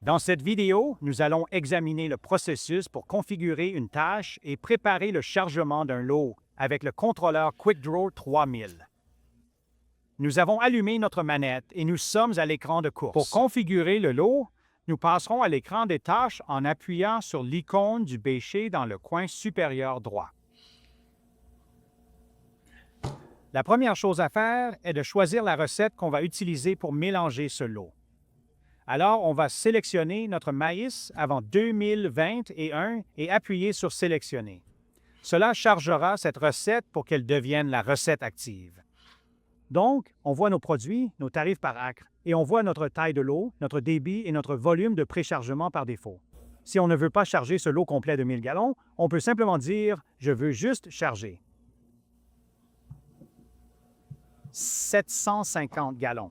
Dans cette vidéo, nous allons examiner le processus pour configurer une tâche et préparer le chargement d'un lot avec le contrôleur QuickDraw 3000. Nous avons allumé notre manette et nous sommes à l'écran de course. Pour configurer le lot, nous passerons à l'écran des tâches en appuyant sur l'icône du bêcher dans le coin supérieur droit. La première chose à faire est de choisir la recette qu'on va utiliser pour mélanger ce lot. Alors, on va sélectionner notre maïs avant 2021 et appuyer sur « Sélectionner ». Cela chargera cette recette pour qu'elle devienne la recette active. Donc, on voit nos produits, nos tarifs par acre, et on voit notre taille de lot, notre débit et notre volume de préchargement par défaut. Si on ne veut pas charger ce lot complet de 1000 gallons, on peut simplement dire « Je veux juste charger ». 750 gallons.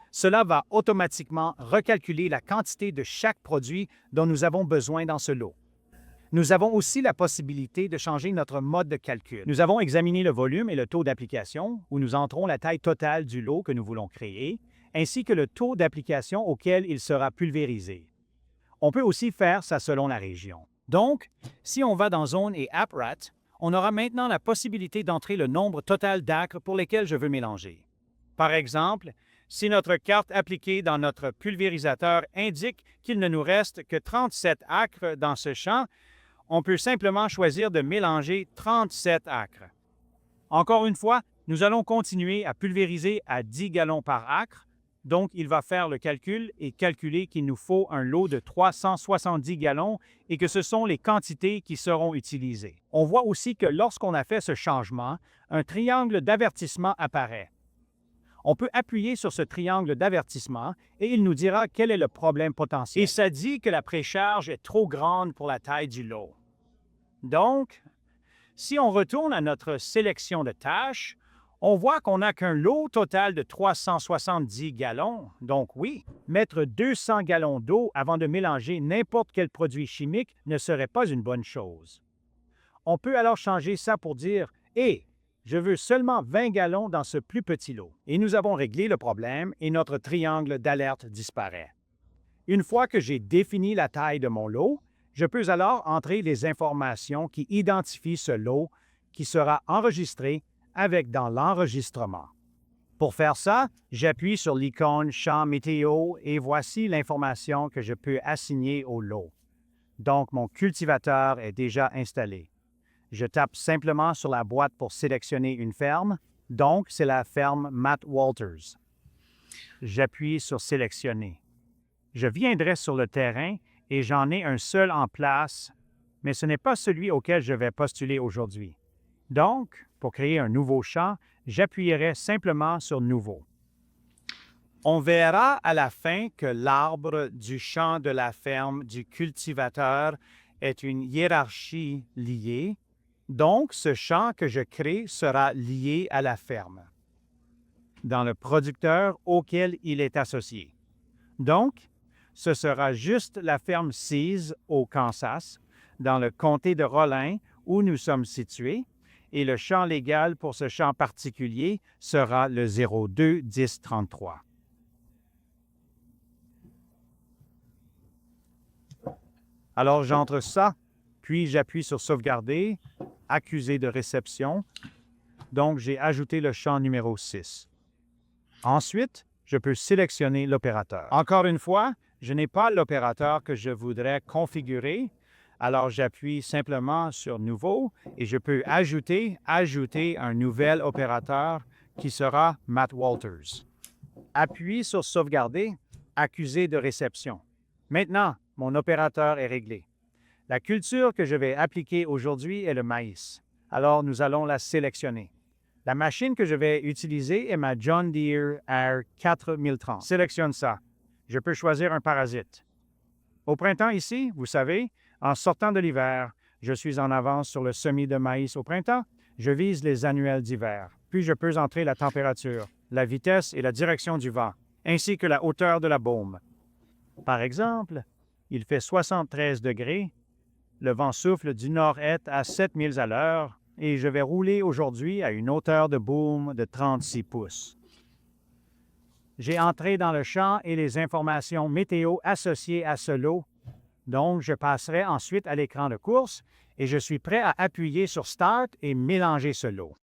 Cela va automatiquement recalculer la quantité de chaque produit dont nous avons besoin dans ce lot. Nous avons aussi la possibilité de changer notre mode de calcul. Nous avons examiné le volume et le taux d'application, où nous entrons la taille totale du lot que nous voulons créer, ainsi que le taux d'application auquel il sera pulvérisé. On peut aussi faire ça selon la région. Donc, si on va dans Zone et AppRat, on aura maintenant la possibilité d'entrer le nombre total d'acres pour lesquels je veux mélanger. Par exemple, si notre carte appliquée dans notre pulvérisateur indique qu'il ne nous reste que 37 acres dans ce champ, on peut simplement choisir de mélanger 37 acres. Encore une fois, nous allons continuer à pulvériser à 10 gallons par acre, donc il va faire le calcul et calculer qu'il nous faut un lot de 370 gallons et que ce sont les quantités qui seront utilisées. On voit aussi que lorsqu'on a fait ce changement, un triangle d'avertissement apparaît. On peut appuyer sur ce triangle d'avertissement et il nous dira quel est le problème potentiel. Et ça dit que la précharge est trop grande pour la taille du lot. Donc, si on retourne à notre sélection de tâches, on voit qu'on n'a qu'un lot total de 370 gallons. Donc oui, mettre 200 gallons d'eau avant de mélanger n'importe quel produit chimique ne serait pas une bonne chose. On peut alors changer ça pour dire « Hé, je veux seulement 20 gallons dans ce plus petit lot. » Et nous avons réglé le problème et notre triangle d'alerte disparaît. Une fois que j'ai défini la taille de mon lot, je peux alors entrer les informations qui identifient ce lot qui sera enregistré avec dans l'enregistrement. Pour faire ça, j'appuie sur l'icône Champ météo et voici l'information que je peux assigner au lot. Donc, mon cultivateur est déjà installé. Je tape simplement sur la boîte pour sélectionner une ferme, donc c'est la ferme Matt Walters. J'appuie sur « Sélectionner ». Je viendrai sur le terrain et j'en ai un seul en place, mais ce n'est pas celui auquel je vais postuler aujourd'hui. Donc, pour créer un nouveau champ, j'appuierai simplement sur « Nouveau ». On verra à la fin que l'arbre du champ de la ferme du cultivateur est une hiérarchie liée. Donc, ce champ que je crée sera lié à la ferme, dans le producteur auquel il est associé. Donc, ce sera juste la ferme Seas au Kansas, dans le comté de Rollin, où nous sommes situés, et le champ légal pour ce champ particulier sera le 02-10-33. Alors, j'entre ça, puis j'appuie sur « Sauvegarder », accusé de réception. Donc, j'ai ajouté le champ numéro 6. Ensuite, je peux sélectionner l'opérateur. Encore une fois, je n'ai pas l'opérateur que je voudrais configurer, alors j'appuie simplement sur « Nouveau » et je peux ajouter un nouvel opérateur qui sera Matt Walters. Appuie sur « Sauvegarder », accusé de réception. Maintenant, mon opérateur est réglé. La culture que je vais appliquer aujourd'hui est le maïs. Alors, nous allons la sélectionner. La machine que je vais utiliser est ma John Deere Air 4030. Sélectionne ça. Je peux choisir un parasite. Au printemps ici, vous savez, en sortant de l'hiver, je suis en avance sur le semis de maïs au printemps. Je vise les annuels d'hiver. Puis je peux entrer la température, la vitesse et la direction du vent, ainsi que la hauteur de la baume. Par exemple, il fait 73 degrés. Le vent souffle du nord-est à 7 milles à l'heure et je vais rouler aujourd'hui à une hauteur de boom de 36 pouces. J'ai entré dans le champ et les informations météo associées à ce lot. Donc, je passerai ensuite à l'écran de course et je suis prêt à appuyer sur Start et mélanger ce lot.